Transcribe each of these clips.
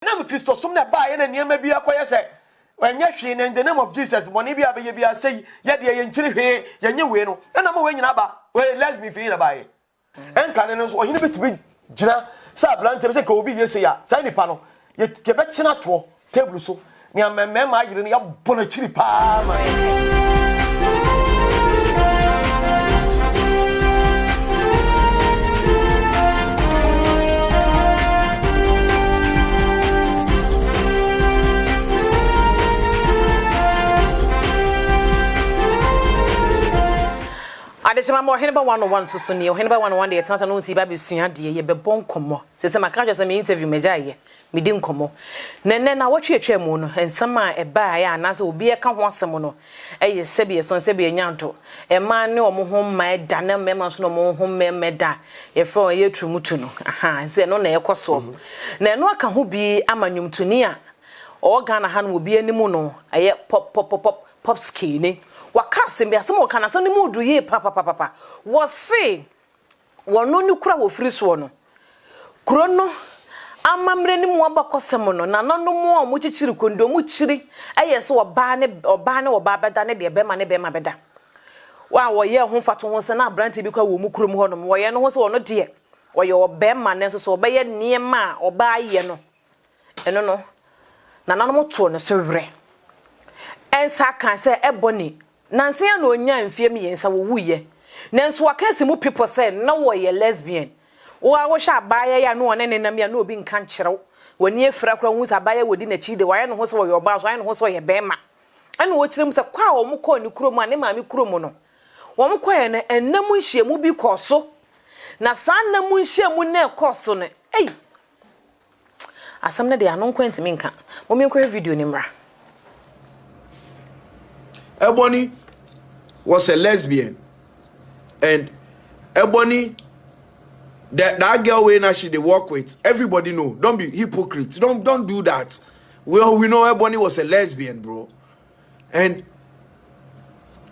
Nam Christo sum na ba ye na niam bi akoye se wanya hwe in the name of Jesus boni bi abaye bi asey ye de ye nkyire hwe ye nye we no na ma we nyina ba we let's be free na ba ye enka ne no so ohine betibi gina sa blante se ka obi ye se ya sa nipa no ye ke be kina to table so ni amemme ma agire ne ya bona chiri pa ma Adesema mo hene ba 101 so ne hene ba 101 de yetsa no nsi ba besua de ye be bon komo se maka je se me interview meja ye me di nkomo nenne na wotwe atwa mu no ensam a e ba ya na se obi e ka ho asem no eye sebe so sebe nyanto e ma ne omo ho ma da na mema so no mo ho mema da ye fro ye trumutu no aha se no na ye koso na no aka ho bi amanyumtuni a o Ghana ha no obi animu no aye pop skinny wakase mbi asem wakana asem ni mudu ye papa wo se wono ni kura wo firi so no kuro no amamre ni mu abakosem no na no mu mu chichiri kondo mu chiri ayese oba ne oba beda ne de be ma beda wa wo ye ho fato ho se na brante bi kwa wo mu kuro mu ho no wo ye no ho se wono de wo ye oba ma ne so oba ye niema oba ye no eno no na no to ne so wre ensa kan se eboni nanse ya no onya mfie me yensa wo wuye nanso wakase mu people say na wo ye lesbian wo a wo sha abaya ya no one nenam ya no obi nkan kyerɛw wani afira kra hu sa abaya wodi na chi de waye no ho so wo ye oba so aye no ho so ye bema ana wo kyerem se kwa wo mu kɔ ni kuro mu ane maami kuro mu no wo mu kɔ ye na enam nhie mu bi kɔ so na san nam nhie mu na kɔ so no asam na de anon kwentimi nka mo me nkɔ video ni mra. Ebony was a lesbian, and Ebony, that girl when she they work with, everybody know. Don't be hypocrites. Don't do that. We know Ebony was a lesbian, bro, and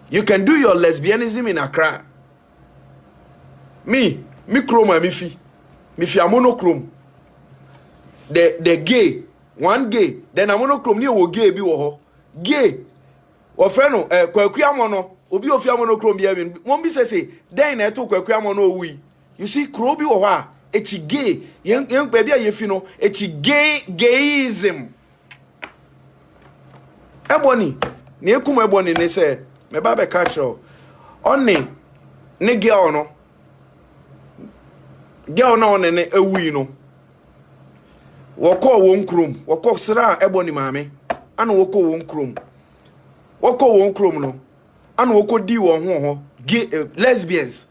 you can do your lesbianism in Accra. Me chrome and me fi a monochrome. The gay, one gay, then a monochrome near wo gay be wo gay. Ofreno kwakuamono obi ofiamono krombi even won bi say den na to kwakuamono owi you see krobi wo ha echi gay yen pa bia yefi no echi gayism Ebony ne ekum Ebony ne say me ba be catch oni ne girl no one ne ewi no woko won krom woko sra Ebony maame ana woko won krom woko won krom no and woko di won ho gay lesbians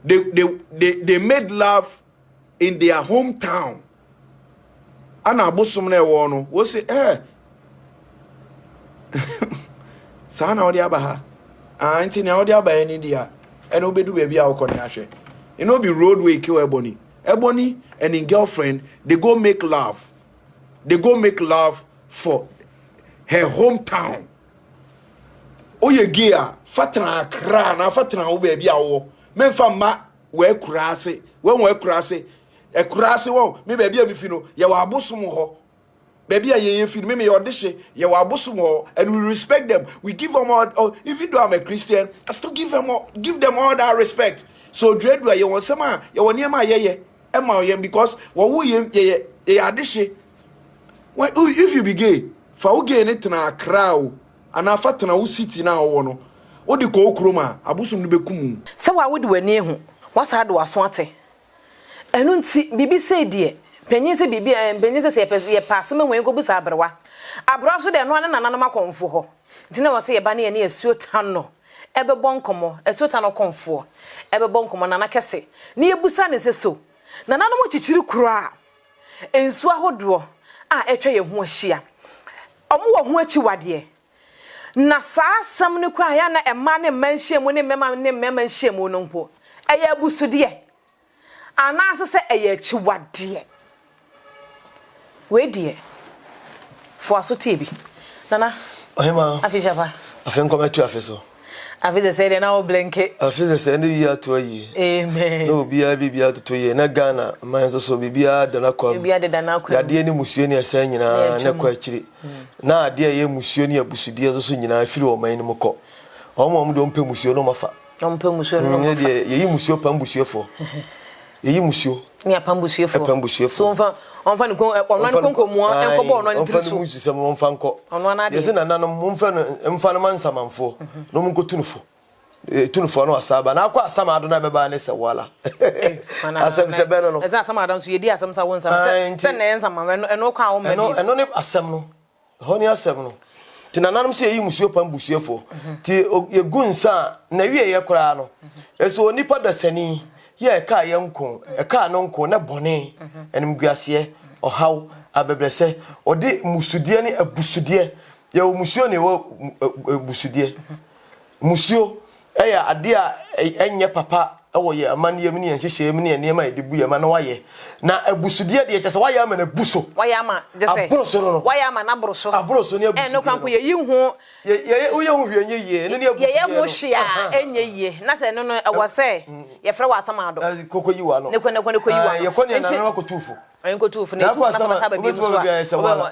they made love in their hometown and abosom na ewo no wo say sa na odi abaha anti na odi abaha ni dia and obedu baby a woko ni ahwe e no be roadway kill Ebony and in girlfriend they go make love for her hometown. Oye gia fatana kra na fatana wo ba bia wo memfa ma we kurase we kurase e kurase wo me ba bia mi fi no ye wa abosom ho ba bia ye fi me ye odehye ye wa abosom ho and we respect them, we give them all even though I'm a Christian I still give them all that respect. So dread ye won sama ye won niam ye e ma ye because wo ye adehye when if you be gay fa wo gay ne tena kra ana fatana wo city na wo no wo de ko okroma abusum no bekum se wa wodi wani ehu wasa do aso ate enu nti bibi se die panyin se bibi panyin se ye pass me wen ko busa abrewa so de no na nananam akonfo ho nti na wo se ye ba na ye na esuo tano ebe bonkomo esuo tano konfo ebe bonkomo nana kese na ye busa ne se so nananam chichiri kura ensu ahodo a etwa ye ho ahia omo wo ho achi wade na saa sam ne kwa ya na ema ne manhyiemu ne mema nhyiemu no mpo eye abusude ana asese eye achiwade we die fo aso tebi nana ohima afijaba afen ko metu afeso After say na blanket. After say ndi bia to yi. Amen. No bia to yi na Ghana man so bia da na kwa. Bia da na kwa. Ya de ni musuo ni asa nyina na kwa akiri. Na ade ye musuo ni abusudie so nyina afiri o man ni mko. Omo de ompe musuo no mafa. Ompe musuo no mafa. Ye yi musuo pa mbusuefo. Ye yi musuo. Ni apambusuefo. Apambusuefo. So onfa ni konkomu enkobo ono ni triso. Onfa ni musu se mo onfa nko. Ono na de. Yesi na nanom momfa no emfa no mansamanfo. No munko tunufo. Tunufo no asaba na akwa asama ado na beba ne se wala. Asem se be no. Eza asama ado so yedi asem sa wonsam se na ensama eno kwa wo ma bi. Eno ne asem no. Ho ni asem no. Ti nananom se yi musuo pam busuefo. Ti ye gunsa na wie ye kora no. Eso onipa da sani ye ka ye nko e ka no nko na bone enim guase ohaw abebrese odi musudie ni abusudie ye musuo ne wo busudie musuo eya ade a enye papa ewo ye amane ni enhyehyem ni enema edibu ye ma na waye na abusudie de kyese waye ama na buso waye ama je se waye ama na broso ni abusudie no kwanko ye yi hu ye uye hu hwenye ye ne abusudie ye hu hia enye ye na se no ewo se ye frɛ wa asama ado koko yi wa no ne kone yi wa ye kone na na kotufu enkotufu ne tu na sama saba bi so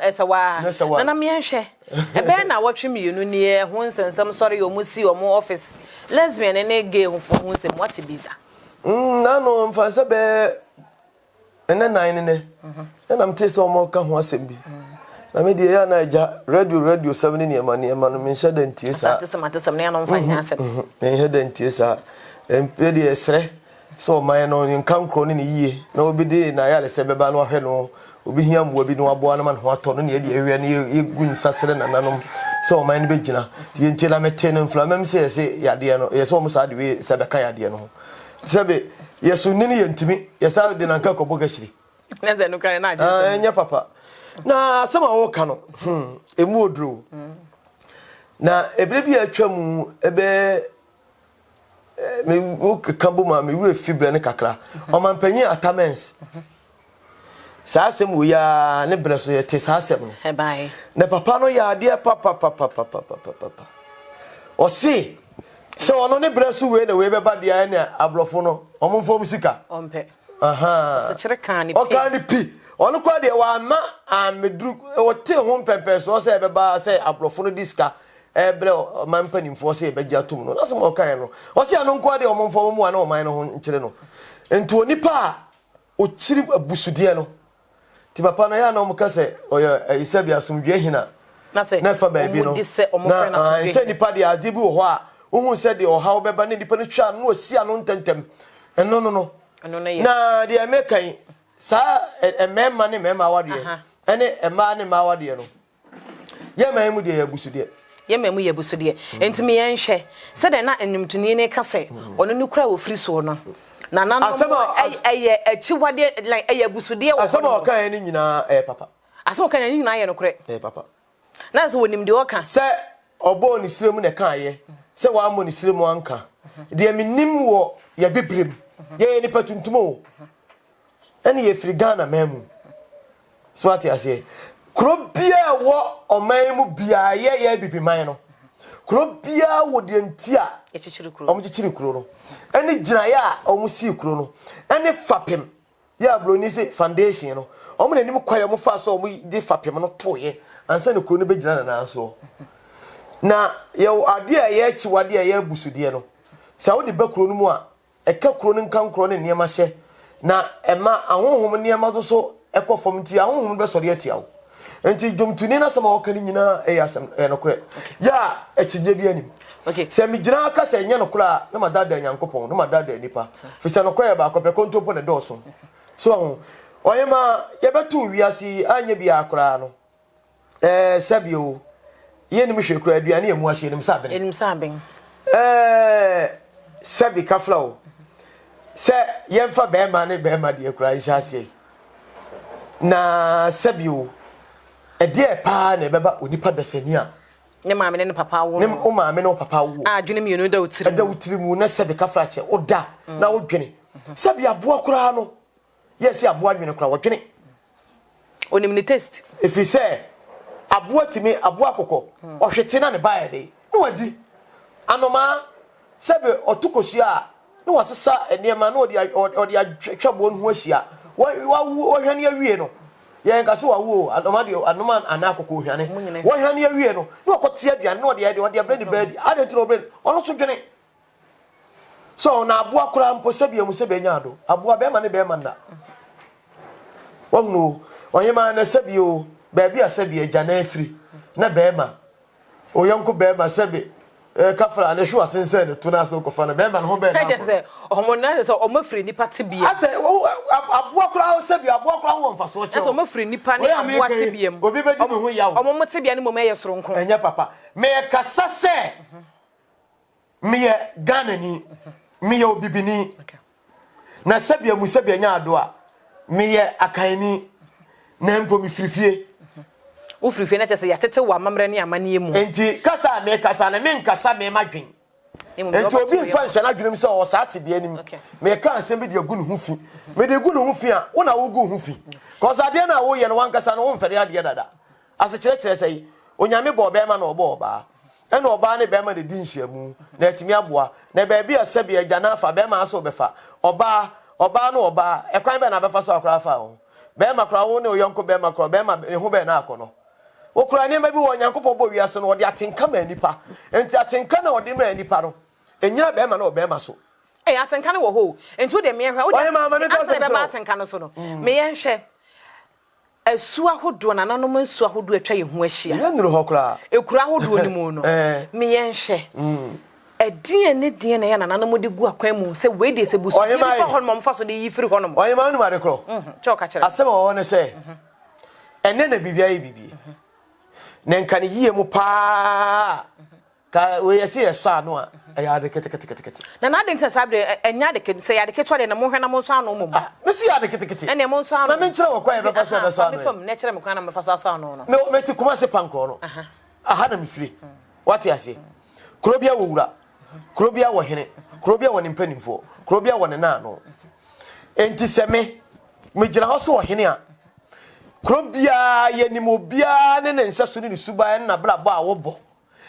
esawa na me enhwe ebe na watwe mienu ni e ho nsensem sori yo musi o mu office lesbian ne gay ho nsem what be that na no mfansa be ene nine ne na mtese o mo ka ho asem bi na me die ya na ja radio 7 ne ma no me hye dantie sa atesem ne no mfa nya asem me hye dantie sa empe die esre so man no nkan kro ne yie na obi de na ya le se beba no hwe no obi hia mboa bi no aboa no man ho ato no ne de ewe ne egu nsasere nananom so man ne begina tie ntie na mete no mflamam se yade no ye so mo sa de we se beka yade no sebe yesu nini ye ntimi ye sa de nanka ko bogashiri na ze no kare na aje enya papa na sama wo ka no emu odro na ebire bi atwam ebe me wo kambo ma me wure fibre ne kakra o man panyi atamens sa asem wo ya ne breso ye te sa asem no he bai na papa no ya ade papa o si se ono ne breso we na we be ba dia ne ablofo no o mo fo musika ompe aha se kire kan ni o kan ni pi ono kwa de wa ma amedru o te ho pepe so se be ba se ablofo no diska eble man panimfo se be giatum no so mo kan no o se anu nko de o momfo mu ana o man no ho nkire no ento onipa o chiri abusudie no ti papa na ya na o mka se o ya isabi asumdwe hina na se na fa ba bi no na se nipa de ade bi wo ho a wo hu se de o ha wo beba ne nipa no twa no o si anu ntentem no na de amekan sa emema ne mema wade ene ema ne ma wade no ye man mu de abusudie yememu yebusude entimi yenhwe se de na enumtuni ne kase ono ne kura wo firi so no na na no eye achiwade like eye abusude wo asema okan ni nyina papa asema okan ni nyina ye no kure papa na so wonim de oka se obo ni siremu ne kan ye se wa mo ni siremu anka de minim wo ye bebrem ye ni patuntumo ene ye firi Ghana memu so ati ase kuro bia wo oman mu bia ye bibiman no kuro bia wo de ntia echichiri kuro omuchichiri kuro no ene gina ya omusi kuro no ene fapem ya broni se foundation no omu na nim kwaye mu fa so omu de fapem no toye ansa ne kuro no be gina na so na ye ade a ye chi wade a ye busude no sa wo de ba kuro no mu a eka kuro no nkan kuro ne niema hye na ema ahohom niema so ekofom ti ahohom be sori atia wo enti jomtuni na sama wakani nyina asem nokure ya echije bi anim okay se mi gina aka se nya nokura na madada nyankopon na madada nipa fi se nokure ba ko pe kontopo ne doso so oyema ye betu wiasi anya bi akura no sabio ye ni mhwe kura aduane emu ahye nim saben sabi kaflawo se ye mfa be ma ne be ma de kura ihase na sabio ede pa na beba onipa dasani a ne maame ne papa wo ne o maame ne o papa wo dwene mienu da utiri da utiri mu na sebe kafra che oda na wo dwene sebe aboa kura no yes aboa dwene kura wo dwene onim ni test if you say aboa timi aboa kokko o hwete na ne bae de no wadi anoma sebe otukosia no wasesa enema no odi atwabo no ho asia wo hwane awie no ye nka so wawo anoma anakoko hwane wo hwane awie no no akote aduane no odi abredi bedi adentro bredi ono so dwene so na aboa kura mpo sebe mu sebe nya ado aboa be ma ne be ma nda wonu oyema na sebe o baabi asabi agya na afiri na be ma oyonko be ma sebe kafra na hwa sense ne to na so ko fa na be ma no ho be na ka je ohomona se o mafiri nipa tebia ase aboa kura o sebi aboa kura wo mfa so che ase o mafiri nipa ne aboa tebia mu obi be di me ho yawo omo tebia ne mom eye soronko enya papa me kasa se me ye ganani me ye obibini na sebi mu sebi enya ado a me ye akanni na mpo mi firifie wo firifie na chese ya tete wa mamre ne amane mu enti kasa me kasa na me nkasa me madwen enti obi mfa nhyɛ na dwenem sɛ o saa te bia nim me ka ansɛm bi de agu ne ho fi me de agu ne ho fi a wo na wo gu ho fi cause ade na wo yɛ no wankasa no wo mfɛre ade dada ase kyerɛ sɛ onyame bɔ ɔbɛma na ɔbɔ ɔbaa ɛna ɔbaa ne bɛma de di nhyiamu na atimi aboa na baabi a sɛ bia agya na afa bɛma aso bɛfa ɔbaa no ɔbaa ɛkwan bɛ na bɛfa so akora afa ho bɛma kora wo ne oyɔnko bɛma kora bɛma ne ho bɛ na akɔ no okura ne ma bi wo nyankopɔ bɔ wiase no ɔde atenka ma nipa enti atenka na ɔde ma nipa no enyina bɛma na ɔbɛma so atenka ne wo ho enti wo de me hwa wo de bɛma atenka no so no me yɛ hwɛ asu ahodo na nanom asu ahodo atwa ye ho ahyia ye nuru hɔ kura ekura ahodo ni mu no me yɛ hwɛ ɛdin ne din na yɛ na nanom de gu akwan mu sɛ we de sɛ busu yi fa hɔ no mfa so de yi firi hɔ no oyema nu mare kro kyɛ ka kyerɛ asɛm wɔ ne sɛ ɛne na bibia ye bibie na nka ne yie mu pa ka we yesi eso ano a ya de kete na na de nta sabre enya de kete se ya de kete de na mo hwe na mo so ano mo me si ya de kete ene mo so ano na me nkyere wo kwa e be fa so be so ano me fam na kyere me kwa na me fa so ano no me ti kuma se pankro no aha na me firi what ya say krobia wo wura krobia wo hene krobia wo ne mpanimfo krobia wo ne na no enti se me gyina ho so wo hene a krobia ye ni mo bia ne nsa so ni suba na bra bo a wo bo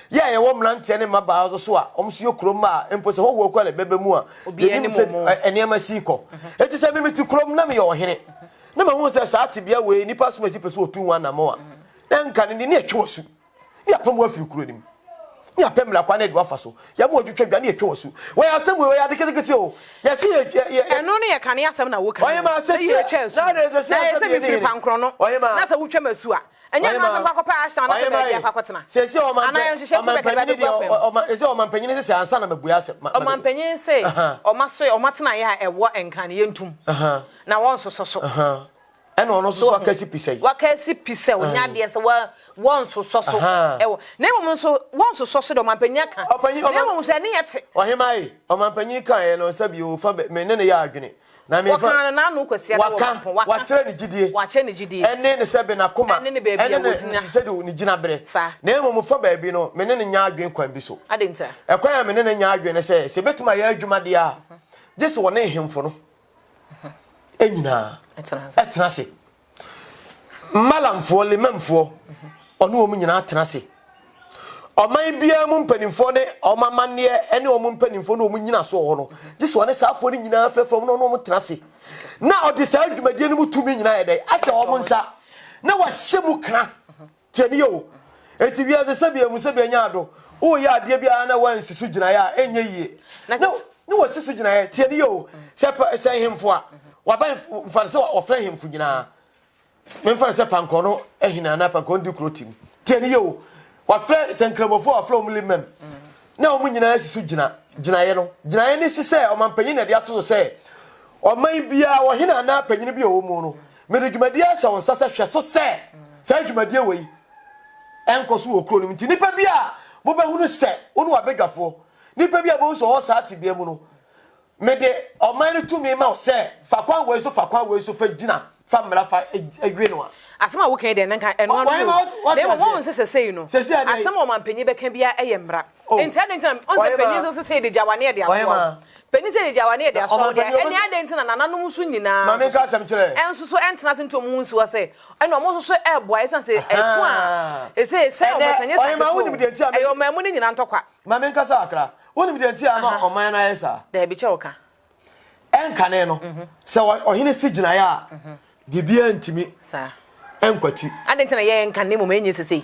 ye ye wo mlante ne maba so a omso yo krom a empo se ho wo kwa le bebe mu a ye ni se eniema si ko eti se me meti krom na me yo hene na ma hu se sa ate bia we nipa so masi peso otu wan na mo a enka ne ne etwe osu ya pam afiri kuro nim ya pam la kwa na edwa fa so ya mo odwetwa bia ne etwe osu we asem we ya de kete o ya si eno ne ya kan ya asem na wo kan oye ma se ye na de se me firi pankro no na se wo twa masu a enya na se kwa pa ahya na se ba ya kwakotena se o man ese o man panyin se ansa na mabua se o man panyin se o maso o matena ya ewo enka ne yentum na won soso ena ono so wakasi pisai onya de se won soso ewo na mo so won soso de o man panyin ka na mo so ne yete ohemai o man panyin kan e no sabi o fa me ne ya adwene na me fa na no kwasi ada wo wa kire ni gidie ene ne sebe na koma ene ne baabi ya wodina sede ni gina bere na emo mo fa baabi no me ne nya adwen kwan bi so adenta ekwan ya me ne nya adwen ne se betima ya adwuma de a jese wo ne hemfo no enyina etena se malamfo le memfo ono omu nyina atena se oman bia mu mpanimfo ne omamane ene omu mpanimfo no omu nyina so ho no jese wo ne saafo ni nyina frefom no omu tena se na odi sa adwumadie no mutumi nyina yede ase omu nsa na wa hyemu kra tiani yo enti bia ze sabia mu sabia nya ado o ya ade bia na wansi su gyina ya enye yie na wasi su gyina ya tiani yo se hemfo a waban mfarse ofre hemfo gyina me mfarse panko no ehina na panko ndi krotim tiani yo wafre senkramofo wafre omulimem na omu nyina asisu gyina ye no gyina ye ne sise omampanyin na de ato se oman bia wo hina na panyin bia o mu no me dwumadi ahya won sase hwe so se sa dwumadi wei enkoso wo kro no nti nipa bia mo ba hunu se onu abedwafo nipa bia bo so ho sa ate bia mu no me de oman no tumi ma se fakwan wei so fa gyina fa mra fa adwe no a asema wo kan de nanka eno no le mo won se sei no asema o man panyi be kan bia eye mra enti ade ntina on se panyi so se de jawane de aso Penny say Jawane de aso de any adent na nananom so nyina Mama ka asem kire enso so entena se ntom hu nso say eno mo so e boa esa say e ko a e say o masanye sa ma woni bi de ntia e o mamu ni nyina ntokwa Mama ka sa akra woni bi de ntia ma oman na yesa da bi che oka enkane no se ohene si gina ya bibia ntimi sa enkwati adent na ye enkane mo menyi sesei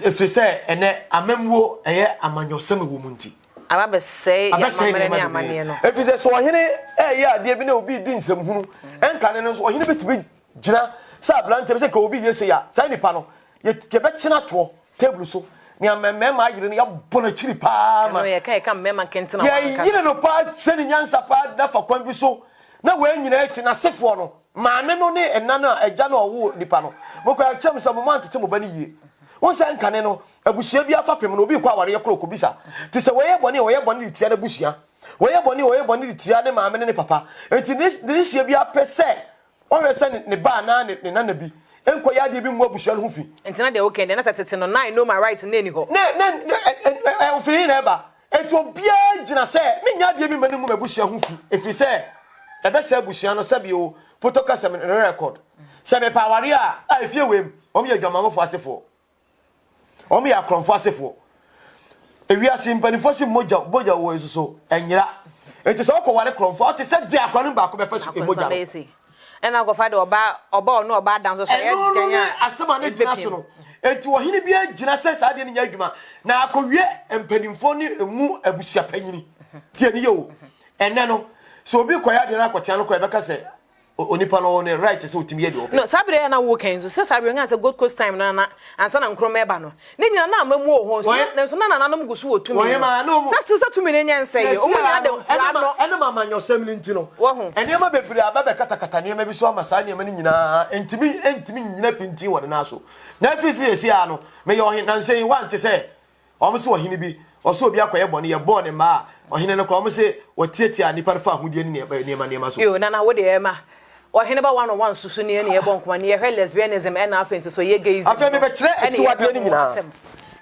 efiri sɛ ene amamwo eye amanyosem wo mu nti aba say ya mamere ni amane no efiri sɛ so ohene eye ade bi na obi di nsem hunu enkane no so ohene betibi gina sa blante be sɛ ka obi yese ya sa nipa no ye be kyina to table so ni amemme ma agire no ya bona chiri pa ma no ye kai kam mema kentina ya yire no pa kyeni nyansa pa da fa kwan bi so na we nyina echi na sefo no maame no ne enna no agya no owo nipa no mokwa kyem sɛ mo man tete mo ba ne yie won se nkane no abusua bi afapem no obi kwa aware ye kroko bisa ti se weye bone di tia na busua weye bone di tia ne maame ne papa enti ne hie bi apese o we se ne ba na ne nana bi enko ya de bi mu abusua no hu fi enti na de okay na tete no na I know my right na ni ho ne ofiri na ba enti obia gina se me nya de bi mani mu abusua hu fi efi se ebe se abusua no se bi o photocast me record se me pa aware a efie wem o me adwamamfo asefo omi ya kronfo asefo ewiase mpanifo si moja wo isuso enyira enti so ko ware kronfo o te se de akwanu ba ko be fa su emoja ena go fa de oba no oba dan so so ye denya asema ne gina so no enti wo hini bia gina se sa de nya adwuma na akowie mpanifo ni emu abusua panyini tie ni yo enne no so obi koya de na akotia no ko be ka se onipa no ne right so timi ye de obi no sabre na wo kan so sabre nga se Gold Coast time na ansa na nkroma eba no ne nyina na amamu o ho so na nanom gusu o tumi wo ma no sa tumi ne nyansa ye o mu ya de no ene mama nyosem ni ntino ene ma bebiri aba kata ne ma bi so amasa ne ma ni nyina entimi nyina pinti wo na so na fiti esi a no me ye ohin nan sei wan te se o mo so ohin bi o so obi akoye bone ye bone ma ohin ne ko mo se wotietia nipa fa ahudie ne ma so yo na wo de e ma ohene ba one on one susu ne ye bon kuma ne ye lesbianism and afenso so ye gayism afa me be kire eti wade ne nyina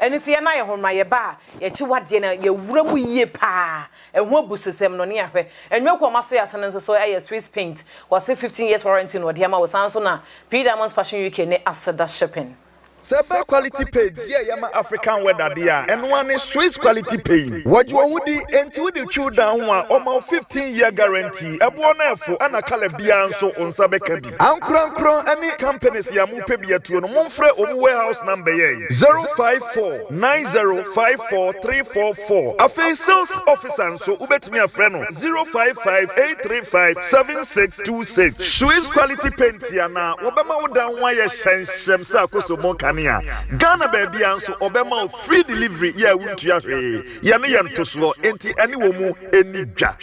eni ti ye na ye honma ye ba ye chi wade na ye wura mu yie pa ehu abusesem no ne ahwe enwe ko maso ya sene so ye Swiss paint was 15 years warranty no de ma was so na P Diamonds Fashion UK ne Asada Shipping Seba quality paid yama African weather dia and one is Swiss quality paid. What you would enti with the chew down one almost 15-year guarantee. A bonafo and a calabian so on Sabekabi. Ankran any companies yamu pebia to no monfre o warehouse number 054 9054 344. A face sales officer so ubet me a friend 055 835 7626. Swiss quality paint yana Obama down wire shem sa koso monka Ghana baby anso obema free delivery ya wuntu ya hwe ya ne yam toso enti ani wo mu enidwa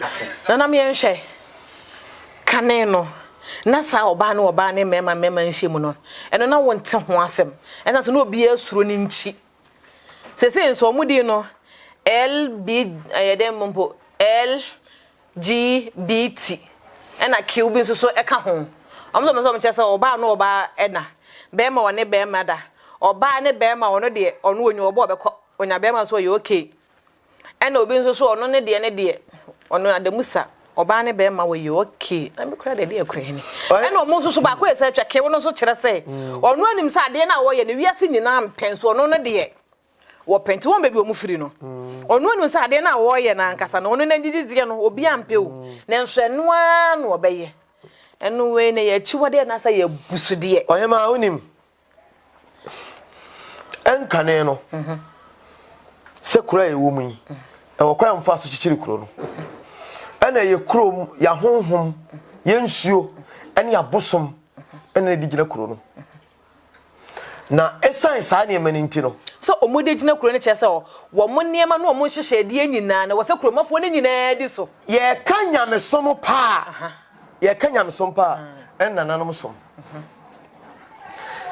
na me nhwe kane no na sa oba ne mema nhye mu no eno na wonte ho asem ensa so na obi asuro ni nchi sese nso omudi no LB ayedem mpo LGBT ena QB nso so eka ho omzo mo chese oba ena bema wone bema da oba ne bema wono de ono onyu obo obekọ onya bema so ye okay ena obi nso so ono ne de ono adamusa oba ne bema we ye okay na me kura de ekura ni ena omo nso so ba ko ese tweke wono so kire se ono anim sa de na wo ye ne wiase nyina mpenso ono ne de wo penti won bebi omu firi no ono anim sa de na wo ye na ankasa no ono na gigigie no obi ampe o na nso eno a no obeye eno we ne ye chiwode na sa ye busude oyema onim enkane no se kura ye wo mu yi e wo kwa mfa so chichiri kuro no ena ye kuro ya honhom ye nsuo ena ya bosom ena di gina kuro no na esan sa ne mani ntino so omude gina kuro ne chese wo mo niema no mo hyehye de nyina na wo se kuro mafo ne nyina di so ye kanya mesom pa ye kanya mesom pa ena nanom som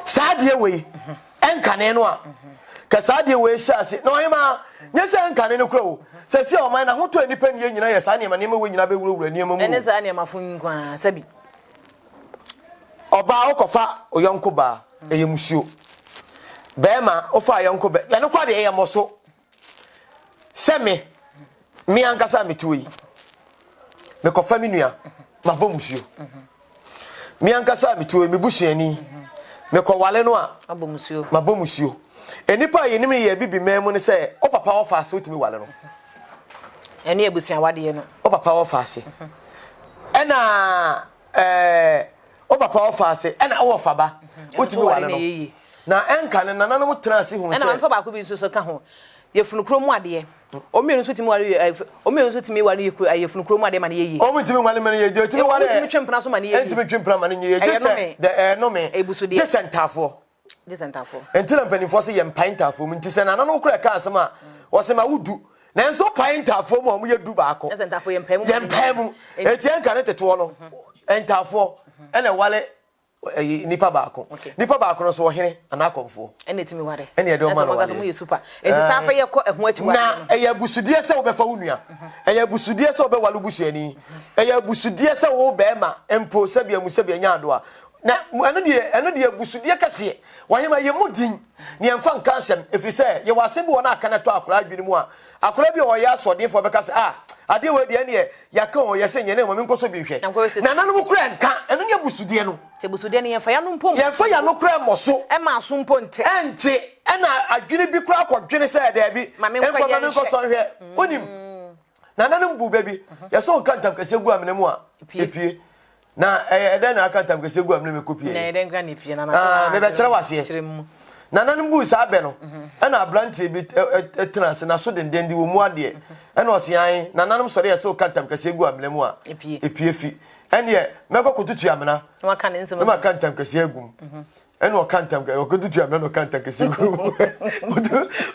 sa de we enkane no a ka sa de we hyase no yema nye se enkane no kuro se se o man na hoto anipa ne nyina ye sa ne ma ne ma we nyina be wura niema mu ene sa ne ma fun kwa sabi oba okofa oyonko ba eyemusuo bema ofa yonko be ya no kwa de eyemoso se me ankasa metuyi me ko fa mi nua ma bɔ musuo mi ankasa mi tuo mi busuani me ko wale no a abɔ musuo ma bɔ musuo enipa ye nim ye bibi memu ne sɛ o papa wo fa se otimi wale no ene ebusua wade no o papa wo fa se ɛna o papa wo fa se ɛna wo fa ba otimi wale no na enka ne nananom trase hu se ɛna mfa ba ko bi nso so ka ho ye funu kro mu ade o mi nso timi wale o mi nso timi wale ye funu kro mu ade ma ne ye o mi timi wale ma ne ye je timi wale timi twempena so ma ne ye timi twempena ma ne ye je se de no me je sentafo entina mpanifo se ye mpaintafo mu ntise nananom kra ka asema wo se ma wudu na enso paintafo mu o mu ye du ba ko sentafo ye mpamu etien ka ne teto no entafo ene wale nipa baako no so ohene anakomfo ene timi ware ene edo ma no ware mu ye super enti safa ye ko ehu ati ware na eya busudie se wo befa wunua eya busudie se wo be walu busuani eya busudie se wo be ma empo sabia musabia nyaado a na eno de busudie kase wahema ye mudin ne emfa nka asem efise ye wase bi wona aka na to akora adwini mu a akora bi o ya asodefo be kase ade we de ne ya ka o ye se nyene mo nkoso bi hwe na nanu mu kura nka eno ne busudie no se busudie ne yemfa ya no mpo yemfa ya no kura moso e ma so mpo nte ente ena adwini bi kura akwadwini se da bi enko ma nkoso hwe onim na nanu bu baby ye so nka ntam kase gu amene mu a epie na eden na aka ntam kase gu amene me kopie na eden gra ne pie na na me be kire wase na nanu bu sa be no ena abrantie bi trans na so denden di wo mu ade ena osian na nanu sori ye so nka ntam kase gu amene mu a epie fi ene me kokotutu amena ma ka ne nsem ma ka ntam kase agum ene o kan tam o kotutu amena o kan ntam kase gu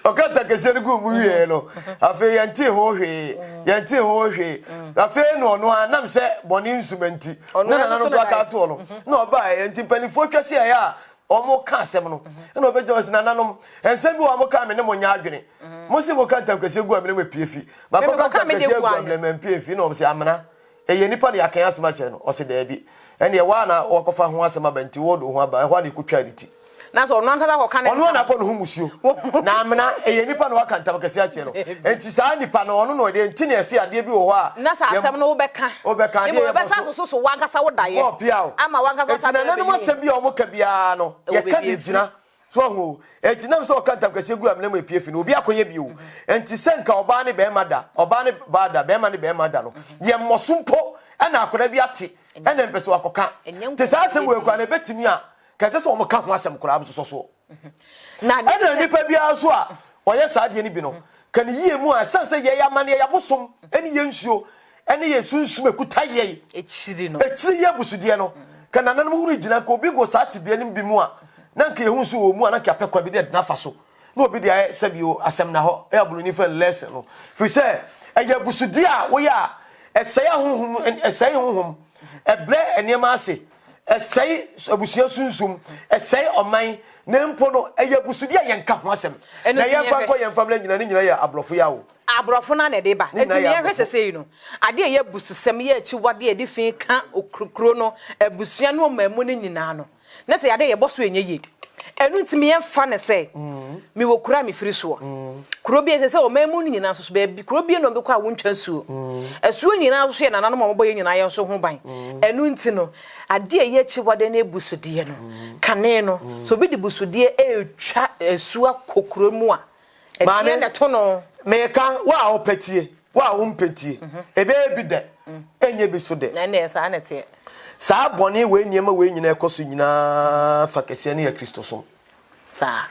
o kan ntam kase gu mu wie no afi yanti ho hwe afi no anam se boni nsumenti na nanu so aka to no na oba yanti panifo twase ya omo ka asem no na obejo na nanom ensem bi wo mo ka me ne mo nya adwene mo se mo kan ntam kase gu amena me piefi ba ko kan ntam kase gu amena me piefi no mo se amena eye nipa ne yakan asema che no o se da bi ene wa na wakofa ho asema banti wo do ho aba ho na ikutwa riti na so no ankasa ko kan ono na ko no humusuo na amena eye nipa no waka ntam kase ache no enti saa nipa no ono no de enti na ese ade bi wo ho a na sa asem no wo beka ade ye be sa so wankasa wo daye ama wankasa sa na na no asem bi o mo ka bia no ye ka de gina so ho enti nam so ka ntam kase gu amena mo epie fi no obi akoye bi o enti senka oba ne be mada oba ne bada be ma ne be mada no ye mmosumpo ana akora bi ate ene mpeso akoka te saa asem we kwa na betimi a ka te so mo ka ho asem kora abso so na ene nipa bi aso a oye saa de ni bi no kan yie mu a sanse ye ya mane ya bosom ene ye nsuo ene ye sunsum ekuta ye echiri ye busudie no kan nanan mu huru gina ka obi go saa te bi anim bi mu a na nka ehun so mu a na ka pekwa bi de na fa so na obi de aye sabio asem na ho e abulu ni fa lesson no fi se eye busudie a wo ya esaya honhom eble enema ase esai abusua sunsum esai oman na mpo no eye busudie yenka ho asem na yenfa ko yenfa mla nyina ni nyina ya abrofo ya wo abrofo na ne deba enti ye hwesese no ade ye bususem ye achi wade ye difin ka okrokro no abusua no mamu ni nyina no na se ade ye boso enye ye enu ntimi ye fa ne se mi wo kura mi firi so kuro bi ese se o mamu ni nyina so be kuro bi no be kwa wontwa suo asuo nyina so ye nananom mo boye nyina ye so ho ban enu nti no ade ye achi wade na ebusudie no kane no so bi di busudie etwa asuo kokro mu a ede na to no me kan wa opetie wa ompetie ebe bi de enye bi so de na na esa na te saa boni we niema we nyina ekoso nyina fa kese ne ya Kristo so saa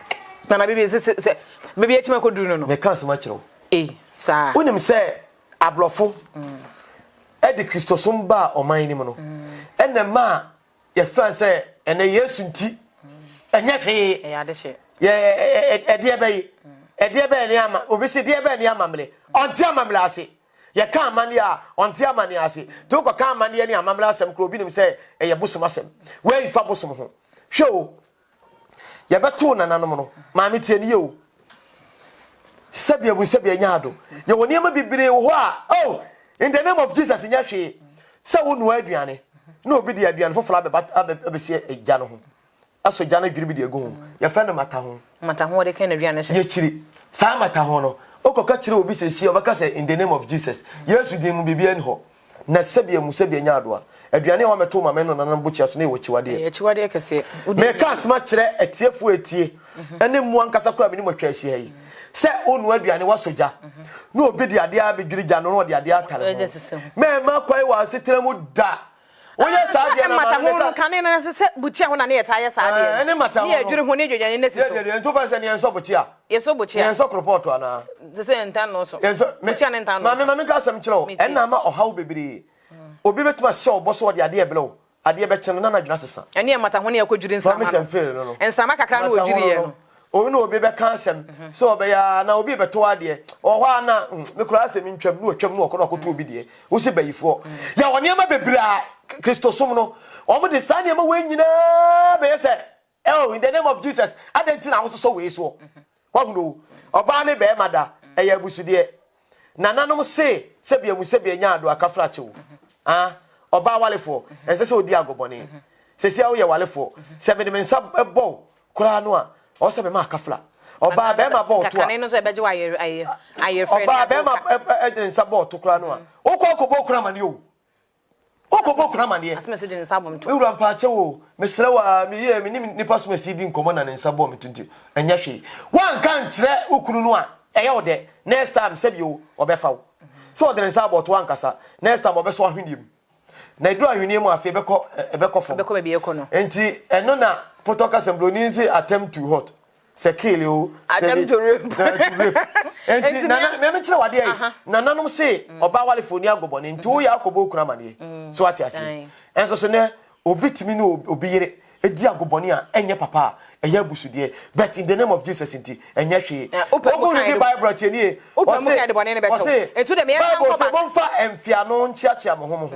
na bibi se bibi etima ko duru no me kan se ma kiro saa unim se ablofo e de Kristo so ba oman ni mu no ene ma ye fa se ene Yesu nti enye hwe ya de hye ye ede be ni ama obi se de be ni amamle onti amamle ase ye ka amane a onti amane ase to ko ka amane ni amamle asem kro bi nim se ye bosom asem we fa bosom ho hwe o ye beto nananom no ma me tie ni ye o sabia bu sabia nyaado ye woni ama bibire wo ho a in the name of Jesus nya hwe se wo no aduane na obi de aduane foforo abesie egya no ho aso gya na dwiri bi de egu ho ye fa na mata ho de kan aduane hye ye chiri sa mata ho no okoka chiri obi sesi obaka say in the name of Jesus Yesu din mu bibia ni ho na sebie mu sebie nya adoa aduane wa meto ma me no nanan bochia so na ewochiwade chiwade kese me ka asma kire etiefu etie ene mu ankasa kura me ni matwa ahia yi se onu aduane wasoja na obi de ade abedwiri gya no de ade atare me ma kwai wa asetera mu da oye saade na mata ho kan na se buchia ho na ne yeta ye saade ene mata ho ne adwiri ho ne dwodwane ne siso ye nto fa se ne enso buchia yeso buchia enso kropoto ana se entan no so buchia ne entan no ma me ka asem kire o ena ma ohaw bebiri obi betuma hye oboso de ade ebelo ade be kyen na na dwena sesa ene mata ho ne yakwadwiri nsama no ensama kakra na odwiri ye no o no obi be ka asem so obe ya na obi be to ade o hwa na me kura asem ntwam no otwam no okono akoto obi de wo se bayifo ya woni ma bebira Kristo som no omo de sane ma we nyina be ye se oh in the name of Jesus adenti na wo so we so wa huno oba ne be mada eya busude nananom se bia mu se bia nya ado akafra chewo oba walefo ense se odi agobone se sia wo ye walefo se be de mensa ebo kura no a o se be ma akafra oba be ma bo to a no so ebeje wa aye friend oba be ma ensa bo to kura no a okoko bo kura mane o okoko kura mane as message in sabom to ewura mpa chewo mesre wa me ye me nipa so masidi nkomo na nsa bo metunti enya hwe wan kan kire okunu no a eye wo de next time se bio obefa wo so de nsa bo to ankasa next time obeso ahwenim na edu ahwenim afi ebeko fo ebeko be ekono enti eno na potoka semblonizi attempt to hot se kill you attempt to rape enti na me kire wade ai nananom se oba wale foni agobone enti wo ya akobo okura mane so ati ase enso so ne obitimi no obiyire edi agobone a enye papa eya busude but in the name of Jesus enti enye hwe ogo ni Bible tieni o se entu de me Bible se bonfa emfiano nchiachia mo ho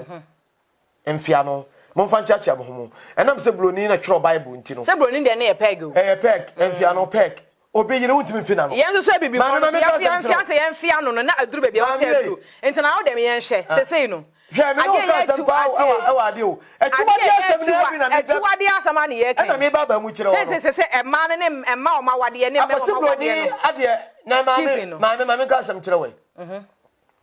emfiano monfa nchiachia mo ho enam se bloni na twro Bible enti no se bloni de na e peg o peg emfiano peg obiyire wuntimi fina no yenso so bibi ko ya emfiano no na aduru be bia wo se aduru enti na wo de me yen hye sesei no hwe me no ka sem pa awade o etuwade asem na bi na me etuwade asem na ye kan na me baba mu kire wo se ema ne ema o ma wade ne me o ma wade ade na ma me ka asem kire we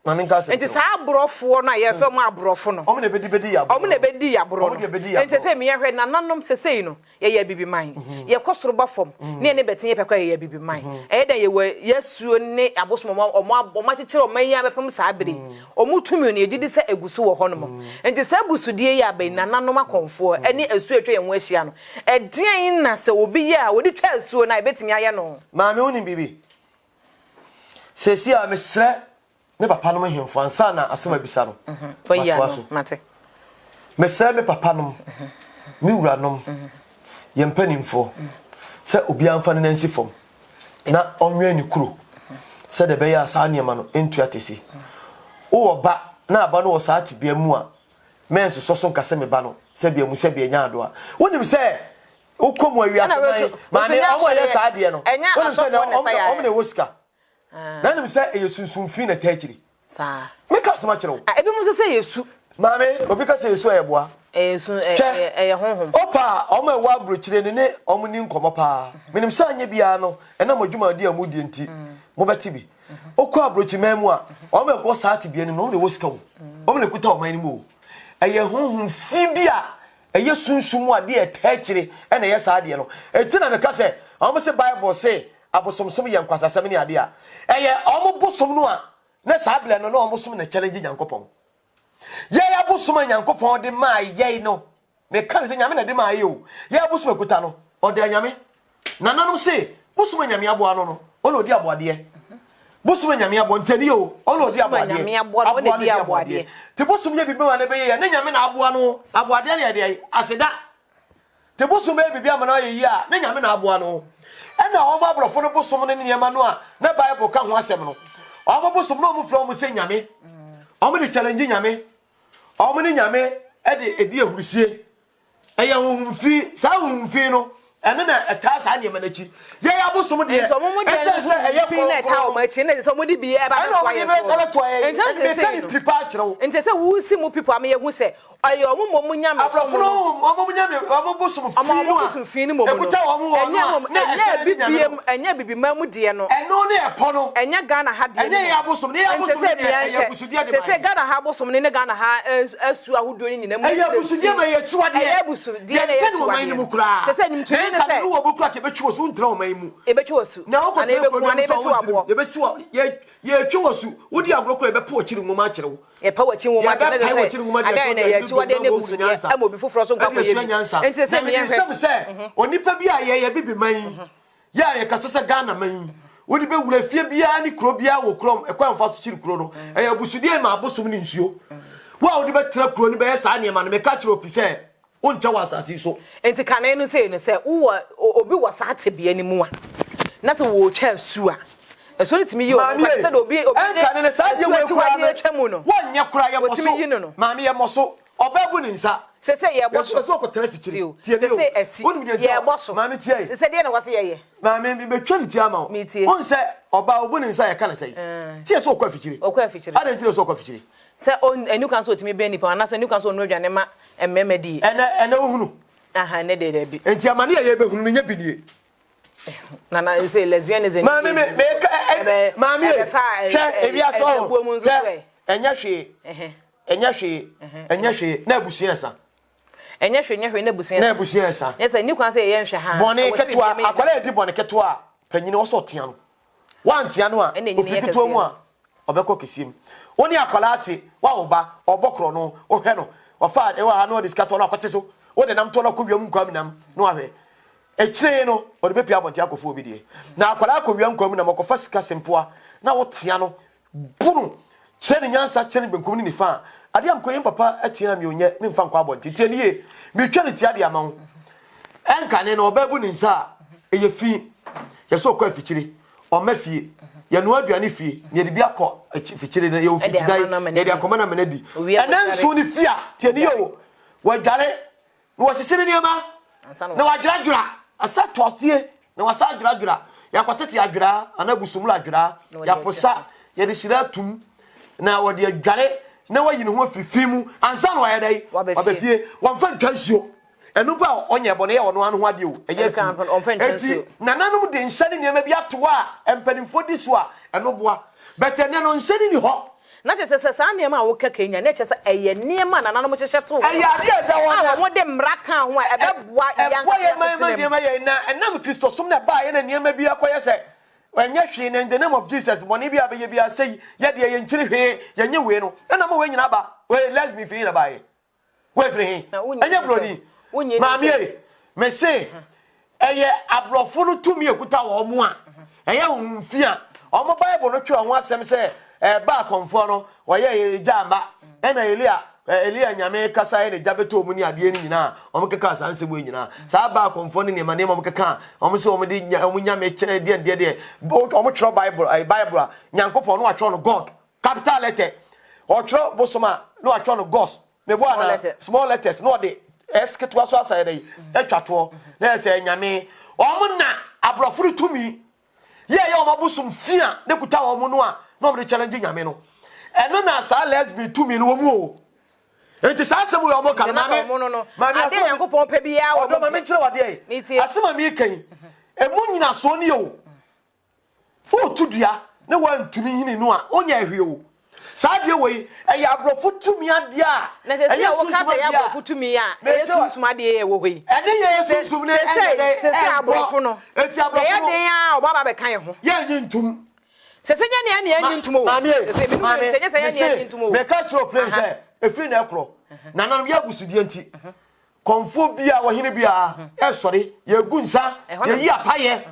mami nka asem enti sa abrofo na ye fe mu abrofo no omo na bedi ya omo na bedi ya bro enti se me ye hwe na nanom sesei no ye bibi man ye kosoro bafom ne ne betin ye pekwa ye bibi man da ye yesuo ne abosom omo akekere o man ya bepem sa abere omo tumi ne egidi se egusu wo honom enti se busudie ya be na nanom akonfo ene esu etwe ye ho ahia no edian na se obi ye a wodi twa esuo na ebetimi aye no mami oni bibi sesi a mesre me papa no hemfo ansa na asema bisa no mate me se me papa no me wura no ye mpanimfo se obi amfa ne nansi fom na onwe ni kuro se de be ya asa niema no entu atesi wo ba na aba no sa ati bia mu a menso soso nka se me ba no se bia mu se bia nya ado a wonim se ukomu awiase ma ne omo ye sa ade no wonim se omo ne woska na nim say eyesunsun fi na tachiri sa me ka sama kire wo ebi mu say yesu mame obi ka say yesu ayeboa yesu honhom opa omo ewa abrochire ne omo ni nkomo pa menim say anya bia no ena madwuma ade amudi enti mo beti bi okọ abrochi memu a omo ekọ saati bia ni no de woska wo omo ne kuta oman ni mo eye honhom fi bia eye sunsun ade etachiri ena ye saade no enti na me ka say omo say Bible say abosomsom ye nkwasasem ni ade a eye omo bosom no a na saable no omo som na challenge nyankopon ye ya bosom nyankopon de ma ye no me kan se nyame na de ma ye o ye bosom ekuta no o de nyame nananom se bosom nyame abo ano no o no di abo ade bosom nyame abo ntani o o no di abo ade abo di abo ade te bosom ye bibi ma na be ye na nyame na abo ano abo ade ne ade aseda te bosom ye bibi ma na ye a na nyame na abo ano ena o ma brofo no bosom ne niema no a na Bible ka ho asem no o ma bosom no mo flo mo se nyame o mo de challenge nyame o mo ni nyame e de edi ehurusie e ya humfi sa humfi no ene na eta sa niema na chi ye ya bosom de e se e ye fi na ta o ma chi na so mo di bi e ba so ya so ente se wu si mo pipo am ye hu se ayo omo nyame abrofo omo nyame omo bosum fi no ekuta omo enya bibi mamu de no eno ne epo no enya Ghana ha de enya ya bosum ne ya bosum ne ya busudie de se Ghana ha bosum ne Ghana ha asu ahodo ni nyina mu ya busudie ma ya chiwade ya busudie na ya chiwade se nim tuni ne se wo bokura ke betwi osu ntra oman mu ebetwi osu na wo ko tire ko ne betwi abo ye besiwa ye twi osu wodi agrokura be po chiri ngoma akire wo ye pa wachi ngoma akire ne se aga na ya chiwade ne busudie amobi foforo so nkwa ye enti se me se onipa bi a ye bibi man ya ye kasese Ghana man wodi be wura fie bia ni kro bia wo krom ekwa mfa so chiri kro no e busudie ma abosom ni nsuo wa wodi be tra kro ni be sa ne ma no me ka chiro pi se oncha wasasi so enti kane no se no se wo obi wasa ate bia ni mu a na se wo cha su a eso ni timi yo se do obi kane ne sa je wo kura no twemu no wonye kura ye moso maami ye moso obabu ni nsa se ye boso so ko tra fichiri tie se esi ye boso maami tie se de na wase ye maami be twa ni tie ma on se oba obu ni nsa ye kana sei tie so kwa fichiri ada tie so kwa fichiri se on enu kan so timi be ni pa na se enu kan so no adwane ma emmeme di ene ohunu aha ne de bi enti amane ye be hunu nya bidie na say lesbianism maami maami ebia so enya hwe na abusuansa enya hwe na abusuansa yes ni kwan say ye nhwe ha bone ketua akwala edi bone ketua panyini wo so tia no wan tia no a ofiketua mu a obekọ kesim oni akwala ate wa oba obokro no ohwe no ofa e wa ha no diskato no akote so wo de nam to no kowiem nkwam nam no ahwe echire no o de be pia bonti akofo obi die na akwala akowiem nkwam nam akofa sika sempoa na wo tia no bunu chene nyansa chene benkum ni fa ade am koyin papa atia mi onye mi mfa nkwa bonti tie ni ye mi twa ne tia de ama ho enka ne no obabu ni nsa eye fi ye so kwa fichire o mafie ye no aduane fie ne de bi akọ fichire ne ye o fitidai ye de akoma na menadi enanso ni fia tie ni ye o wadware no wasisire ni ama na wadwara asa totie na wasa dwara ya kwatete adwara anagusumula adwara ya posa ye de shira tum na wode adware na wayi ne ho afifimu ansa no ayɛ dai wabafie wamfa ntwansio enu ba onye bone ye wono anu ho ade o eye eti nananom de nhyane niam bi ato a empanimfo di so a enu boa betene no nhyane ni ho na chese sa niam a wo kakanya na chese eye niam a nananom hyehye to eye ade da wona wo de mraka ho a ebeboa yanka ye na enam Kristo som na ba ye na niam bi akoye se wanya hwe in the name of Jesus bone bi abeye bi asai ye de ye nkyire hwe ye nye we no na ma we nyina ba we let's me feel about we free hin anya broni maami me say eye abrofo no tumi ekuta wo mo a eye humfia omo bible no twe ho asem say ba konfo no wo ye jamba ena Elia nyame kasa ye ne jabeto mu ni ade ni nyina omo keka sanse bo nyina sa ba konfo ne ma ne omo keka omo se omo de omo nyame kire de omo tro bible nyankopon no atro no god capital letter o tro bosoma no atro no ghost me bo ana small letters no de esketwa so asai dai etwato na se nyame omo na abrofuru tumi ye omo busum fia ne kuta omo no a no omo de challenge nyame no eno na sa lesbian tumi no omo o enti sa asem wo omo kan na mami ade yankopon pa bia wo do mami kire wade asema mi kan emu nyina so ne o o tudua ne wan tumi hini no a onya ahwe o sa de we e ya abrofo tumi ade a e ya wo ka se ya abrofo tumi a e susum ade e wo hoi ene ye susum ne se abrofo no enti abrofo ya den a oba ba be kan ho ye nyi ntum se nya ne ya nyi ntum o se nya ya nyi ntum o me ka tro place efiri na ekro nanan ya gusudie nti konfo bia wo hene bia esori ye gunsa ye yi apaye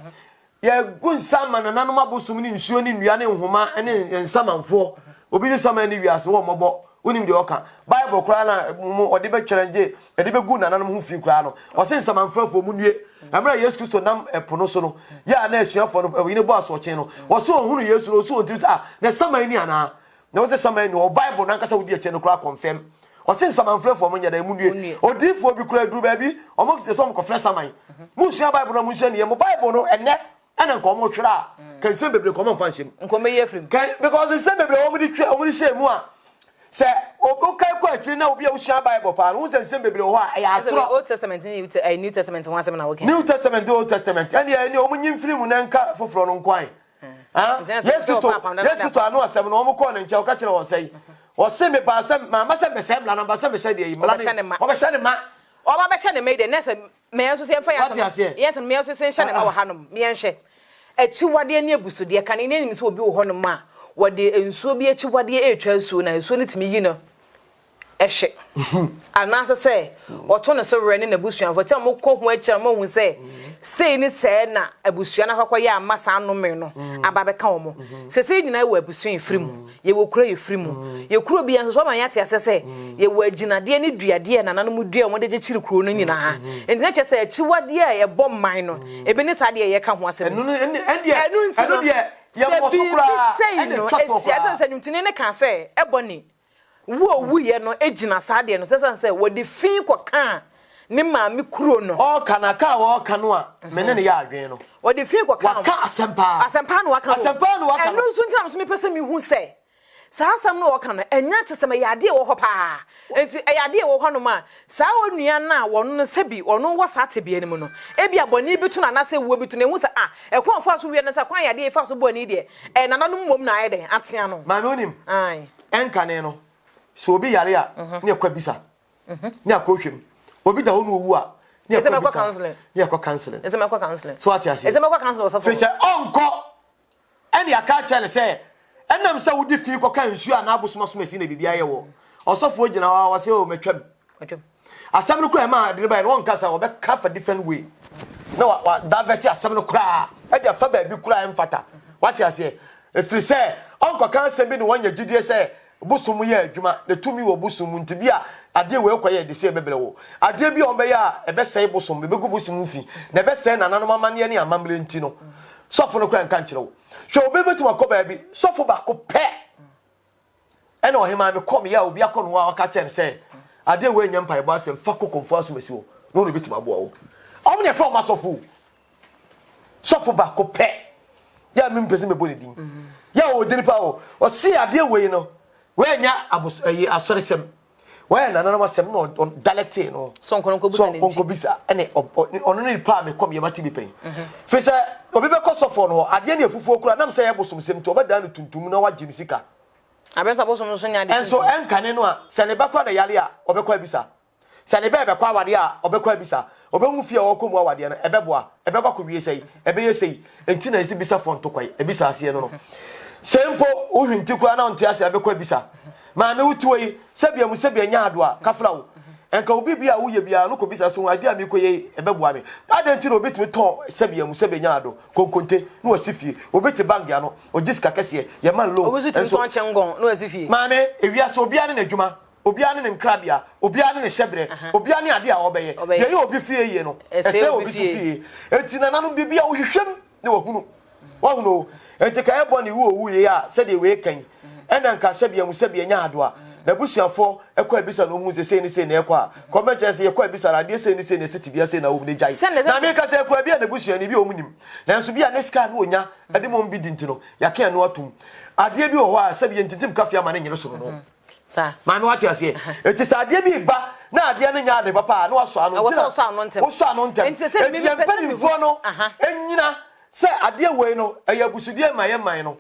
ye gunsa manananom abosum ni nsuo ni nnua ne nhoma ne nsamanfo obi ni sama ni wiase wo mobo onim de oka bible kra na ode be challenge ede be gu nananom hu fi kra no o se nsamanfo mu nue amra Yesu Kristo nam epono so no ya na asuafo no yine bo aso che no wo so ohunu Yesu no so odiri na sama ni ana na wo se sama ni o bible na nkasa wodi eche no kra confirm o se nsamanfo mo nya da mu nue odifo bi kra duru ba bi o mo se so mo kofre saman mu sia bible no mu sia ni mo bible no enne ana nko mo twera kan se bebre ko mo fa nhyem nko me ye frem kan because se bebre o mo di twa o mo di share mu a se okay kwa akyiri na obi a usua Bible pa no nsensem bebre ho a ya atro Old Testament ni New Testament one seven na okay New Testament Old Testament and ya omunyimfiri mu na nka foforo no nkwan yes Kristo anu asem no omukọ ne nche o ka kire wo sei o se me ba se ma se me se mla na ba se me se de yi mla o be hye ne ma Oba be hye ne me de nese me enso se fa ya yes me enso se hye ne ma wo hanom me enhye achiwade ne abusude ka ne nim se obi wo honom a wode ensuo bi achiwade etwa ensuo na ensuo ne timi yi no ehye anase se oto ne so were ne nabusuan for tell mo ko hu achi mo hu se sei ni se na abusuan akwa ya amasa anome no aba be ka wo mo se sei nyina wo abusuan firimu ye wo kura ye firimu ye kuro bi anso ma yate asese ye wo aginade ne duade na nanom dua mo de je chiri kuro no nyina ha enti na che se achiwade a ye bom man no ebe ni sade ye ka ho asem enu de ye mo so kura ene twato kura esi se ntune ne ka se eboni wo ye no egina sade no se wo de fin kwaka ne maami kuro no o kana ka wo kanu a mene ne ya adwen no wo de fin kwaka waka asempa no waka no enu so ntina so me pese me hu se saa asam no waka no enya tese me yade wo ho pa enti yade wo ho no ma saa onua na wo no se bi ono wo saa tebie ne mu no e bia boni bitu na na se wo bitu ne hu se ekwan fa so wie na se kwan yade fa so boni de nananum mom na aye de atea no maami onim ai enkane no so obi yare a ne kwa bisa ne akohwem obi da honu owu a ne akwa bisa ne akwa counseling ese me kwa counseling so ati ase ese me kwa counseling so for fi se onko ene aka chele se enam se wudi fi kwa kan nsu a na abosoma soma si na bibia ye wo osofo gina wa se o metwam asam no kura ma de ba no nkasa wo be ka for different way na wa daveti asam no kura e de fa ba bi kura emfata wati ase efiri se onko kan se bi ne wanya gidie se busum ye adwuma ne tumi wo busum ntibi a ade we koye de se bebele wo ade bi on be ya e be sei busum be gu busum fi na be sei na nanom amane ne amamle nti no sofo no kura nka nkire wo hwe obebetu akoba bi sofo ba ko pe ene ohima me kom ya obi akono wa aka chen se ade we nya mpa ibo asem fa kokomfo asomasi wo no no betu abo wo omne from asofo sofo ba ko pe ya me mpese me boni din ya o dini pa o si ade we no wenya abus asoresem we na nanam asem no dialect no so nkonko bisa ene ono ni pa me kom ye mati bi pen fi se obi be kosofo no ade ne afufu okura nam se ye bosum sem to obada no tuntum na waje ni sika abenza bosum so nya de enso enkane no a se ne bakwa na yale a obekwa bisa se ne be kwa wade a obekwa bisa obehu fie okomu awade no ebeboa ebekwa ko wie sei ebeye sei enti na isi bisa fon to kwai ebisa ase no sempo uhwinti kwa na onti ase abekwa bisa maame wutuoi sebia mu sebia nya ado a kafrawo enka obi bia wo ye bia no ko bisa so ade a me koye ebeboa me adenti no obetumi ton sebia mu sebia nya ado konkonte no wasifie obeti bank ya no ojiska kese ye man low enso ton chengon no wasifie maame ewia so obi ane na adwuma obi ane ne nkrabia obi ane ne hyebre obi ane ade a obeye ye obi fie ye no ese obi fie enti na nanom bibia wo hwehwem ne wo hunu enti ka eboni wo owu ye a se de we kan ena nka sebia mu sebia nya ado a na busuafo ekwa bisa no mu se ni se na ekwa comment se ekwa bisa na de se ni se na sitibia se na wo ne jai na me ka se ekwa bia na busua ni bi o munim na nso bia na ska na onya ade mo bi dintino ya ka no atum ade bi o ho a sebia ntintim kafia ma na nyere so no sa ma me wati ase enti sa ade bi ba na ade na nya ade papa na waso ano wo so ano ntem enti empani no enyina se ade we no eyabusudie ma ye man no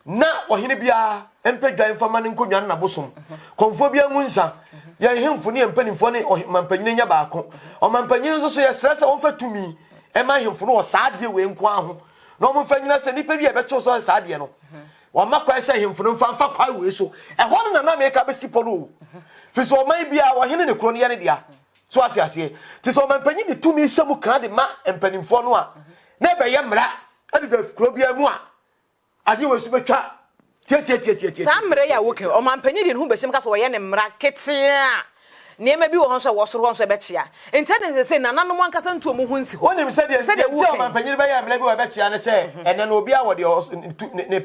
na ohene bia empedwan fama ne nkonwa na bosom konfo bia ngunsa ye hemfo ne empanimfo ne mampanyine nya baako o mampanyine nso so ye stress on fatumi e ma hemfo no saade we nko aho na o mfanyina se nipa bia beto so saade no o makwa se hemfo no mfa kwa we so e ho na me ka besipo no fi so man bia wo hene ne kro ne ye ne dia so ati ase ti so mampanyine tumi hyemu kan de ma empanimfo no a na be ye mra ade da kro bia mu a ade we su betwa tie samre ya woke o mampanyi di hu behim ka so ye ne mra ketea niema bi wo ho so wo soro ho so betia enti se nananom ankasa ntuo mu hu nsi ho onim se de o mampanyi be ya mra bi wo betia ne se ene no obi a wo de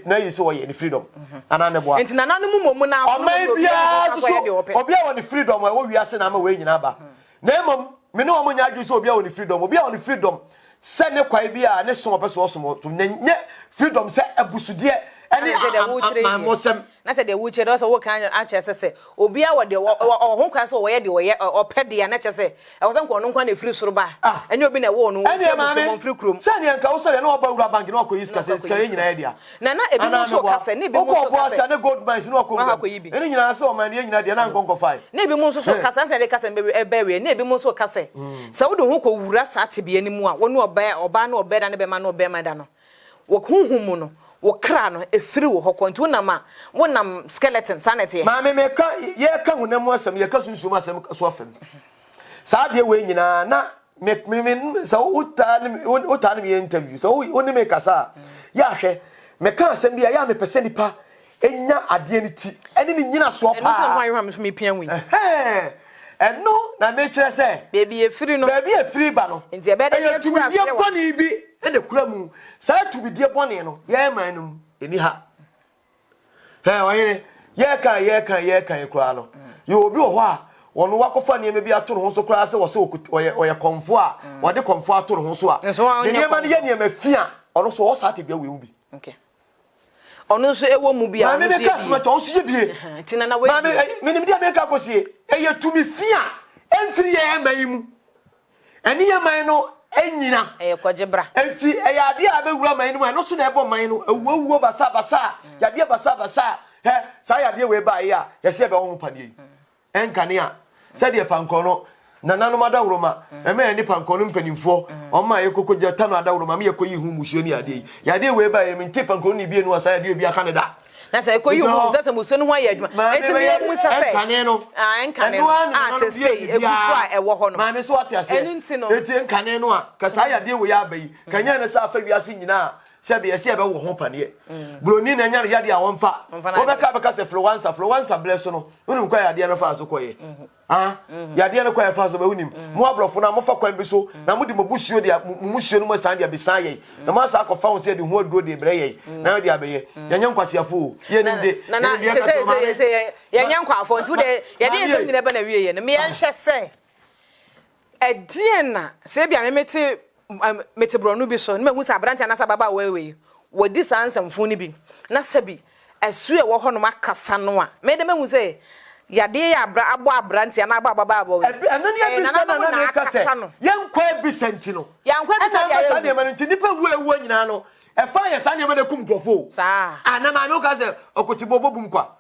na yi so wo ye ne freedom ana me boa enti nananom momu na o mai bia so obi a wo ne freedom wo wiase na ma we nyina ba na emom me no mo nya adwo so obi a wo ne freedom obi a wo ne freedom se ne kwai bia ne so opeso so mo to ne freedom se abusudie Any Mosem. I said the witcher also what kind of actress say, Obia what the or home class or where the way or petty and nature say. I was on one free surba. And you've been a one who free crew. Send and Council and all about bank no is Cassin idea. Nana, a bit of Cassin, maybe was a gold mines no could be. And you saw my young Uncle Five. Maybe most of Cassan and the Cassin berry, maybe most of Cassin. So the Hoko Rasa to be any more, one more bear or ban or bed and a man no bear madano. Wokumono. Crano, a through Hocontunama, one skeleton sanity. Mammy, ye come with them was some your cousins who must have softened. Sadia wing na make me so what time me interview, so we only make us are. Yashe, Meca send me a young percent pa, and ya identity, and in Yina swap. Why rams me piano? And no, na nature say, baby a free no, baby a free banner, and the better to me, be. And the cramu, sad to be dear bonny, yeah, man, anyhow. Hey, yeka, crano. You will be a while. One walk of funny, maybe I told Honso class or so, or a comfort, or the comfort to Honsoa. And so I never may fear, or also all Saturday will be. Okay. On also a woman be a maybe customer to see you. Tina, many make up was here, and yet to me fear, and 3 a.m. And near my no. Enyina kwajebra enti eyade abewura man no so na ebo man no awuwo basa yade basa he sa yade we ba ye a ye se be ho pade enkane a se de panko no nananom adawroma e me ni panko no mpanimfo o ma ye kokogya tano adawroma me ye koyi hu musuo ni yade we ba ye me nte panko no ni bi enu sa yade bi aka ne da na say koyi hu za musuo no ho ya adwuma enti me mu sa say enkane no enkane no se say egufu a ewo ho no ma me so ate ase enti enkane no a ka sa yade we ya abayi kanya na sa afa wiase nyina se be ese be wo ho pane broni na nya yade a wonfa obeka beka se fluencer bless no unum kwa yade no fa so koye yade no kwa fa so be unim mo abrofo na mo fa kwan bi so na mo di mobusuo dia musuo no mo san dia bisan ye na ma sa akofa won se de ho aduro de bre ye na de abeye yanya nkwasiafo ye nim de yanya nkwafo ntu de yade nsem nyina ba na wie ye na me yanhye se ediena se bia mete bronu bi so na hu sa branch na sa baba wewe wodi sansamfo ni bi na sabi asu e wo ho no makasa no a me de mehu se yade ya abo abranti na baba enani abisa na na kase yankwa bisenti no yankwa bisenti ya ma nti nipa wu nyina no e fa ye sa ne ma na kum grofo sa ana ma me ka se okotibo bobum kwa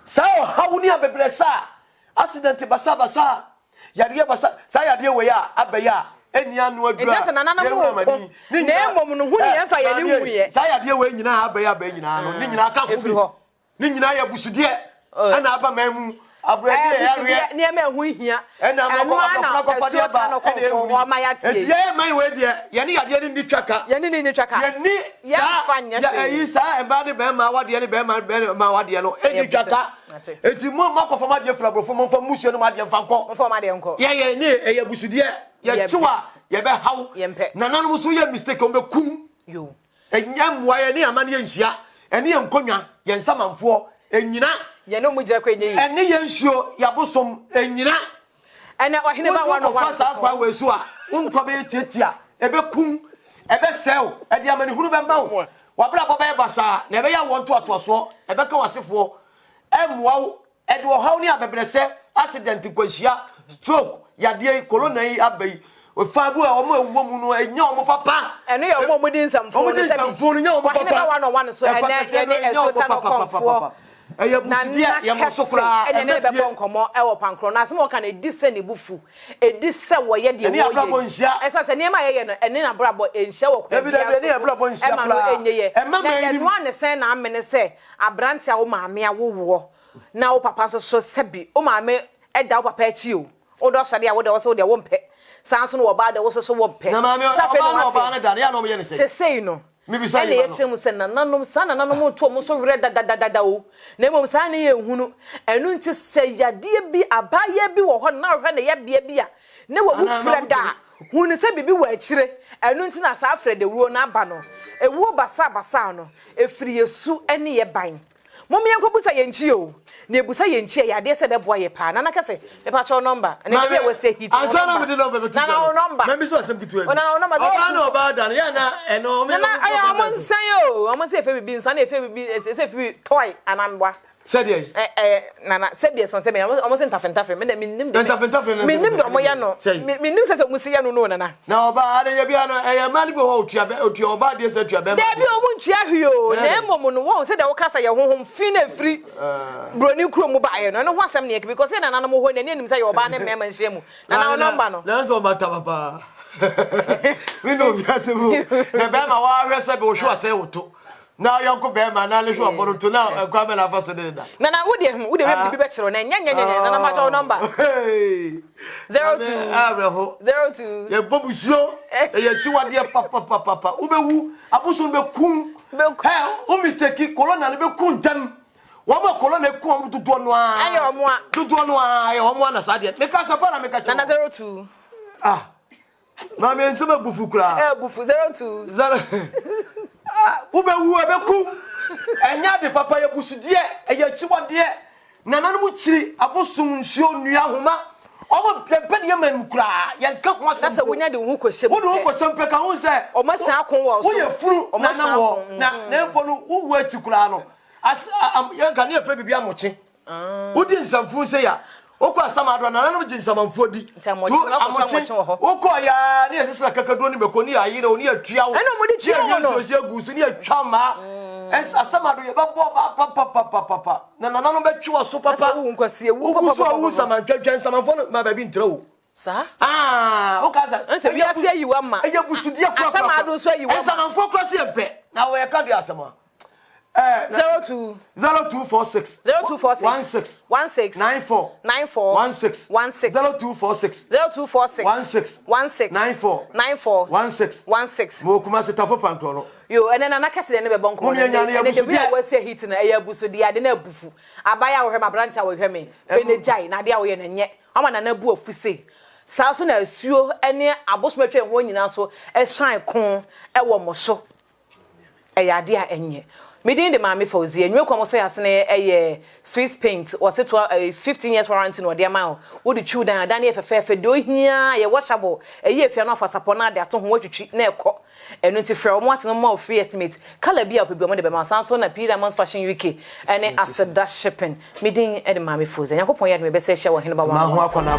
sa o hawo ni abebresa accident basa yade basa sa yade we ya abaya enia no adura ejase na nana mo na emom no hu ne yemfa ye ni hu ye sa yade we nyina abaya nyina no ni nyina ka ko ni nyina ya busude ana aba mamu abrade ya re ni ema hu hia ana ma ko fa dia ba o ma ya tie ye man we de ye ni yade ni twaka ye ni twaka ye ni ya fa nya se ye sa e ba de be ma wade ni be ma wade no eni twaka eti mo ma ko fa ma de fra brofo mo fa musuo no ma de fa nko mo fa ma de nko ye ni e ya busude ye chiwa ye be haw na nanu so ye mistake o be kum yo enya mwa ye ni amane ye nhia ene ye nkonwa ye nsamanfo enyina ye no mu gira kwa enyi ene ye nsuo ya bosom enyina ene ohene ba wano wa sa kwa wesu a unko be tetia ebe kum ebe sew ede amane hunu be mawo wabra baba e basa na ebe ya wonto atoso ebe ka wasefo emwa ede ohaw ni abebrese accident kwahia stroke yade corona yi abai ofabu a omo ewo mu no enya omo papa eno ye omo mudi nsamfo no sabi nya omo papa ene ba wano so ene esota no konfo eye busidia ye mo sokura ene be bonkomo e wo pankro na asem o kan edise ne bufu edise wo ye de wo ye esa se ne ma ye no ene na brabo enhia wo kwa bi da ne brabo enhia kra na ye no ane sen na amene se abrante a wo maame a wo na wo papa so sabi wo maame e da wo papa achi o do so de a wo de wo so de wo mpe sanso no wo ba de wo so wo mpe na maame o ba na da ya no me ye ne se no ene ye chemu se nananom sana nanom to mo so were da o na emom sana ne ye hunu enu nti se yade bi abaye bi wo ho na hwe ne ye bia bia ne wo wufre da hunu se bibi wo akire enu nti na sa afre de wo na aba no ewo basa no efiri yesu ene ye ban Mommy yanko busa yenchi o. Ne busa yenchi ya de se be boy pa. Na ka se me pa cho number. And then we say hit. Answer me the number. Na number. Me so asem kitu. Na number. Oba no ba dan. Ya na eno me. Na I am say o. Am say fe bi nsa na fe bi say fe toy anambwa. Said ye. Nana said yes on say me almost interfere me nim de me nim de omoya no me nim say musi ya no no nana na oba ade ye bia no e mali bo ho otua oba de say tua be de bi omu ntua hwio na emom no won say de wo kasa ye honhom fi na firi broni kuro mu ba ye no ho asem ne because nana no mo ho na nim say ye oba na mema nhye mu nana number no na so ba ta papa we no bia te mu na be ma wa hwe say be wo hwe say wo to now yanko be ma na le hwe obodo to now kwa me na fa so de da nana wo de we bi be kiro na nya nana ma cho number 02 abreho 02 ye bobusuo ye chiwade papa ubewu abuso be kum o mistake colonel be kum tam wo ma colonel kum dudu no a ayo mo a dudu no a ye wo mo na sade me ka sapa na me ka che nana 02 ma me nsema bufu kura bufu 02 ubewu abeku enya de papa ye busudie eye chiwade nana no mu chiri abosum nsuo nua homa omo pempe de man kura ye nka ho asem sasa wonya de hu kwhyem wo de hu kwhyem pe ka hu se o ma san akon wo so wo ye furu nana wo na mpo no wo ati kura no as ye ka ne efe bibia moche wo di nsamfu se ya okwa samado nana no gi nsamanfo di tu amoche okwa ya ne esesra kakado ni mekoni ayire oni atua wo eno mo di tua no so se gusu ni atwa ma asamado ye babo papa nana no betwa so papa wo nkwase wo papa wo samantwa nsamanfo no ma ba bi ntra wo sa o ka sa nse bi ase ayiwa ma eye busudie kwa asamado so ayiwa nsamanfo kwase empe na wo ye ka di asama 02 0246 0246 94 16 0246 16 mo kuma se tafo pankro no yo ene na nakase ne be bonko ne de bi a wase hit na eya buso di ade na bufu abaya wo hwe ma branch a wo hwe me be ne jai na ade a wo ye na nye ama na bu ofuse saa so na asuo ene abosmetwe ho nyina so e shine kon e wo mo so eya ade a enye Midin de mami Fauzi enwe kwa so yasene eye Swiss paint o se to 15 years warranty no de ma wo de chu dan dan efefe do hia ye washable eye efia no afasapo na de ato ho atwitwi na ekọ enu ti frɛ o mo ateno ma free estimate kala bia opebi mo de be ma sanso na P Diamonds Fashion UK ene aseda shipping midin de mami Fauzi yakopon ya de me be se hye wo hene ba wa ma ho akona